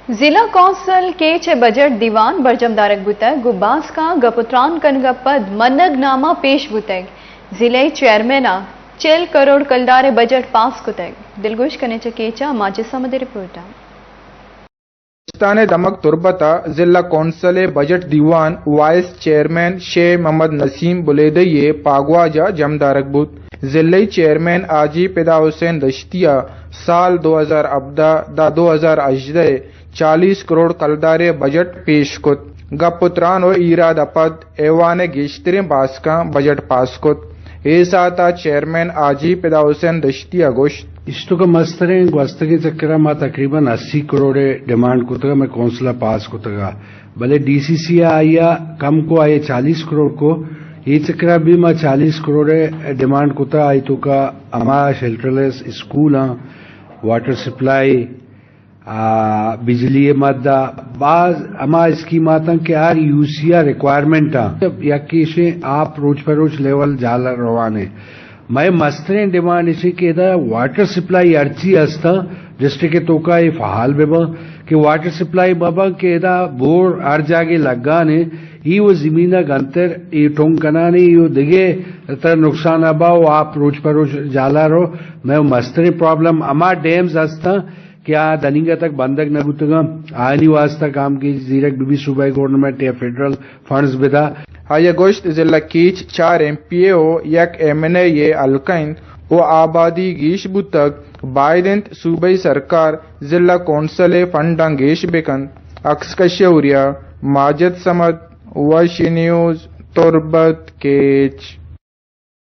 ضلع کونسل کے چھ بجٹ دیوان برجم دارک بوتگ گباس کا گپتران کنگا پد منگ نامہ پیش بوتگ ضلع چیئرمین 40 کروڑ کلدار بجٹ پاس کتگ دلگوش کنے چکیچا ماجد سمد رپورٹا پاکستان دمک تربتا ضلع کونسل بجٹ دیوان وائس چیئرمین شیخ محمد نسیم بلیدی پاگواجا جمدارک بوت ضلعی چیئرمین آجی پیدا حسین دشتیا سال 2017 دا 2018 40 کروڑ کلدار بجٹ پیش کت گپتران و ایراد پد ایوان گیشترین باسکاں بجٹ پاس کت ایساتا چیئرمین آجی پیدا حسین دشتیا گوشت اشتو کا مستریں گوستگی چکرہ ما تقریباً 80 کروڑ ڈیمانڈ کتگا میں کونسلہ پاس کتگا بلے ڈی سی سی آیا کم کو آئے 40 کروڑ کو یہ چکرہ بھی ما 40 کروڑ ڈیمانڈ کتا آئی تو کا اما شیلٹرلیس اسکول ہاں واٹر سپلائی بجلی مادہ بعض اما اسکیمات کے R U C R requirement یا کیسے آپ روز پر روز لیول جالا روانے میں مسترین ڈیمانڈ اسی کہ دا واٹر سپلائی ارچی ہستا ڈسٹرکٹ تو کا یہ فعال بابا کہ واٹر سپلائی بابا کہ دا بور ار جاگے لگانے یہ وہ زمینہ گنتر یہ ٹونگ کنانے یہ دگے تر نقصان اباؤ آپ روز پر روز جالا رو میں مسترین پرابلم اما ڈیمز ہستا کیا دنگا تک بندک نہ گتگا آئینی واسطہ کام کی زیرک بھی صوبائی گورنمنٹ یا فیڈرل فنڈز بدا آیا گوشت ضلع کیچ 4 MP او یک MNA یہ الکین و آبادی گیش بوتک بائدنت صوبائی سرکار ضلع کونسل فنڈاں گیش بکن اکسکشوریا ماجد سمد وش نیوز تربت کیچ